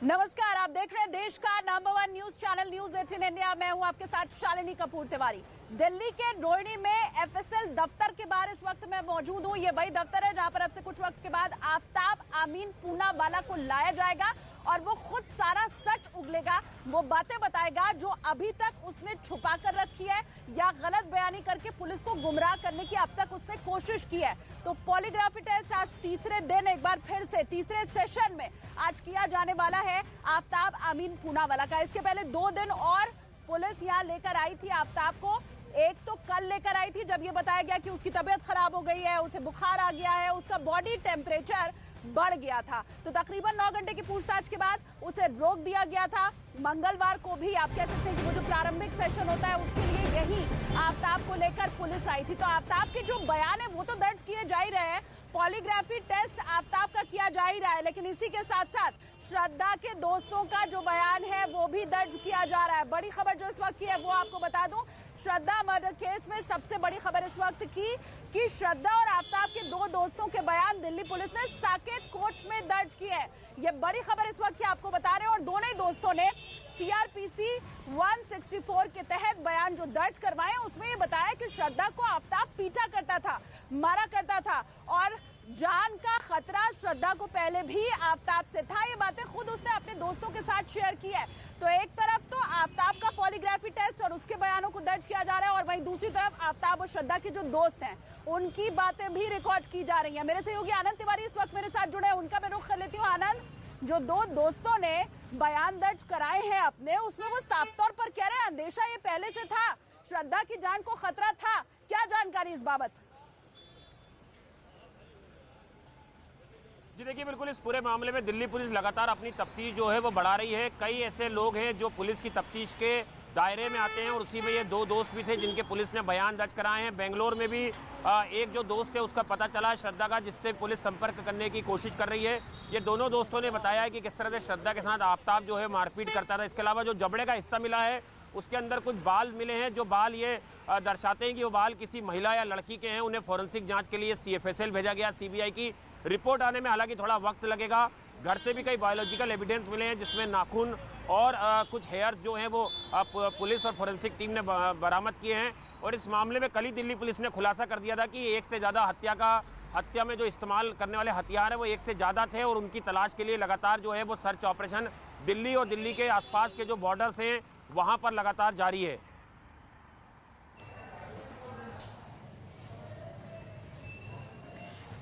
नमस्कार, आप देख रहे हैं देश का number 1 news channel news 18 India. मैं हूं आपके साथ शालिनी कपूर तिवारी। दिल्ली के रोहिणी में एफएसएल दफ्तर के बाहर इस वक्त मैं मौजूद हूं। ये वही दफ्तर है जहां पर अब से कुछ वक्त के बाद आफ्ताब अमीन पूनावाला को लाया जाएगा और वो खुद सारा सच उगलेगा। वो बातें बताएगा जो अभी तक उसने छुपा कर रखी है या गलत बयानी करके पुलिस को गुमराह करने की अब तक उसने कोशिश की है। तो पॉलीग्राफी टेस्ट आज तीसरे दिन एक बार फिर से तीसरे सेशन में आज किया जाने वाला है आफ्ताब अमीन पूनावाला का। इसके पहले 2 दिन और पुलिस यहाँ लेकर आई थी आफ्ताब को। एक तो कल लेकर आई थी जब ये बताया गया कि उसकी तबीयत खराब हो गई है, उसे बुखार आ गया है, उसका बॉडी टेम्परेचर बढ़ गया था। तो तकरीबन 9 घंटे की पूछताछ के बाद उसे रोक दिया गया था। मंगलवार को भी आप कह सकते हैं कि वो जो प्रारंभिक सेशन होता है उसके लिए यही आफ्ताब को लेकर पुलिस आई थी। तो आफ्ताब के जो बयान है वो तो दर्ज किए जा ही रहे हैं, पॉलीग्राफी टेस्ट आफ्ताब का किया जा ही रहा है, लेकिन इसी के साथ साथ श्रद्धा के दोस्तों का जो बयान है वो भी दर्ज किया जा रहा है। बड़ी खबर जो इस वक्त की है वो आपको बता दूं, श्रद्धा मर्डर केस में सबसे बड़ी खबर इस वक्त की कि श्रद्धा और आफ्ताब के 2 दोस्तों के बयान दिल्ली पुलिस ने साकेत कोर्ट में दर्ज किए हैं। ये बड़ी खबर इस वक्त की आपको बता रहे हैं। और दोनों ही दोस्तों ने सीआरपीसी 164 के तहत बयान जो दर्ज करवाए उसमें ये बताया कि श्रद्धा को आफ्ताब पीटा करता था, मारा करता था और जान का खतरा श्रद्धा को पहले भी आफ्ताब से था। ये बातें खुद उसने अपने दोस्तों के साथ शेयर की है। तो एक तरफ तो आफ्ताब का पॉलीग्राफी टेस्ट और उसके बयानों को दर्ज किया जा रहा है और वहीं दूसरी तरफ आफ्ताब और श्रद्धा के जो दोस्त हैं उनकी बातें भी रिकॉर्ड की जा रही हैं। मेरे सहयोगी आनंद तिवारी इस वक्त मेरे साथ जुड़े हैं, उनका मैं रुख कर लेती हूँ। आनंद, जो 2 दोस्तों ने बयान दर्ज कराए हैं अपने, उसमें वो साफ तौर पर कह रहे हैं अंदेशा ये पहले से था, श्रद्धा की जान को खतरा था। क्या जानकारी इस बाबत? जी देखिए, बिल्कुल इस पूरे मामले में दिल्ली पुलिस लगातार अपनी तफ्तीश जो है वो बढ़ा रही है। कई ऐसे लोग हैं जो पुलिस की तफ्तीश के दायरे में आते हैं और उसी में ये 2 दोस्त भी थे जिनके पुलिस ने बयान दर्ज कराए हैं। बेंगलोर में भी एक जो दोस्त है उसका पता चला है श्रद्धा का, जिससे पुलिस संपर्क करने की कोशिश कर रही है। ये दोनों दोस्तों ने बताया है कि किस तरह से श्रद्धा के साथ आफ्ताब जो है मारपीट करता था। इसके अलावा जो जबड़े का हिस्सा मिला है उसके अंदर कुछ बाल मिले हैं, जो बाल ये दर्शाते हैं कि वो बाल किसी महिला या लड़की के हैं। उन्हें फॉरेंसिक जांच के लिए CFSL भेजा गया। सीबीआई की रिपोर्ट आने में हालांकि थोड़ा वक्त लगेगा। घर से भी कई बायोलॉजिकल एविडेंस मिले हैं जिसमें नाखून और कुछ हेयर जो हैं वो पुलिस और फॉरेंसिक टीम ने बरामद किए हैं। और इस मामले में कल ही दिल्ली पुलिस ने खुलासा कर दिया था कि 1 से ज़्यादा हत्या में जो इस्तेमाल करने वाले हथियार है वो 1 से ज़्यादा थे और उनकी तलाश के लिए लगातार जो है वो सर्च ऑपरेशन दिल्ली और दिल्ली के आसपास के जो बॉर्डर्स हैं वहाँ पर लगातार जारी है।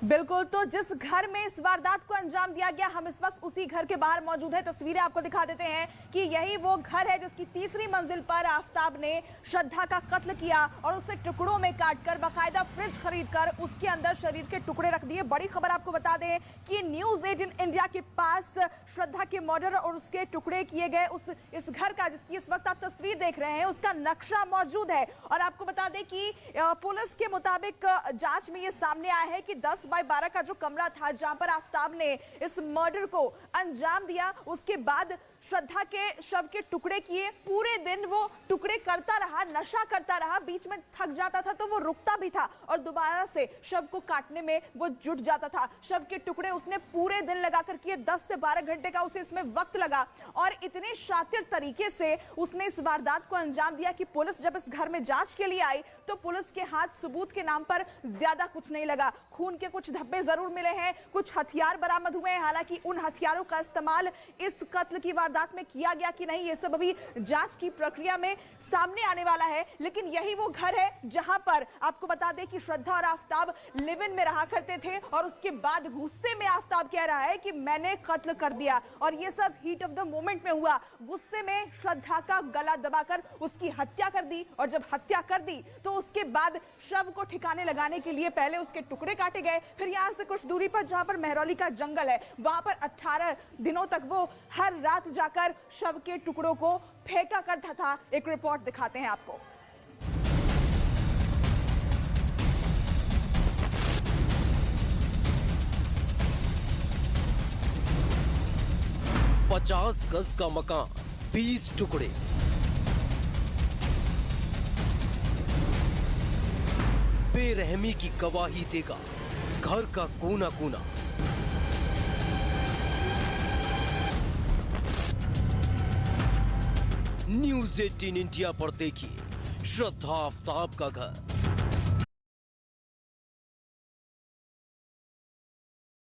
बिल्कुल, तो जिस घर में इस वारदात को अंजाम दिया गया हम इस वक्त उसी घर के बाहर मौजूद है। तस्वीरें आपको दिखा देते हैं कि यही वो घर है जिसकी 3री मंजिल पर आफ्ताब ने श्रद्धा का कत्ल किया और उसे टुकड़ों में काटकर बाकायदा फ्रिज खरीदकर उसके अंदर शरीर के टुकड़े रख दिए। बड़ी खबर आपको बता दें कि न्यूज 18 इंडिया के पास श्रद्धा के मर्डर और उसके टुकड़े किए गए इस घर का, जिसकी इस वक्त आप तस्वीर देख रहे हैं, उसका नक्शा मौजूद है। और आपको बता दें कि पुलिस के मुताबिक जांच में यह सामने आया है कि 10 बाय 12 का जो कमरा था जहां पर आफ्ताब ने इस मर्डर को अंजाम दिया, उसके बाद श्रद्धा के शव के टुकड़े किए। पूरे दिन वो टुकड़े करता रहा, नशा करता रहा, बीच में थक जाता था तो वो रुकता भी था और दोबारा से शव को काटने में वो जुट जाता था। शव के टुकड़े उसने पूरे दिन लगाकर किए, 10 से 12 घंटे का उसे इसमें वक्त लगा और इतने शातिर तरीके से उसने इस वारदात को अंजाम दिया कि पुलिस जब इस घर में जांच के लिए आई तो पुलिस के हाथ सबूत के नाम पर ज्यादा कुछ नहीं लगा। खून के कुछ धब्बे जरूर मिले हैं, कुछ हथियार बरामद हुए हैं। हालांकि उन हथियारों का इस्तेमाल इस कत्ल की वारदात में किया गया कि नहीं, ये सब अभी जांच की प्रक्रिया में सामने आने वाला है। लेकिन यही वो घर है जहां पर आपको बता दें कि श्रद्धा और आफ्ताब लिव इन में रहा करते थे और उसके बाद गुस्से में आफ्ताब कह रहा है कि मैंने कत्ल कर दिया और ये सब हीट ऑफ द मोमेंट में हुआ। गुस्से में श्रद्धा का गला दबाकर उसकी हत्या कर दी और जब हत्या कर दी तो उसके बाद शव को ठिकाने लगाने के लिए पहले उसके टुकड़े काटे गए। फिर यहां से कुछ दूरी पर जहां पर मेहरौली का जंगल है वहां पर 18 दिनों तक वो हर रात जाकर शव के टुकड़ों को फेंका करता था। एक रिपोर्ट दिखाते हैं आपको। पचास गज का मकान, 20 टुकड़े। बेरहमी की गवाही देगा घर का कोना कोना। न्यूज 18 इंडिया पर देखिए श्रद्धा आफ्ताब का घर।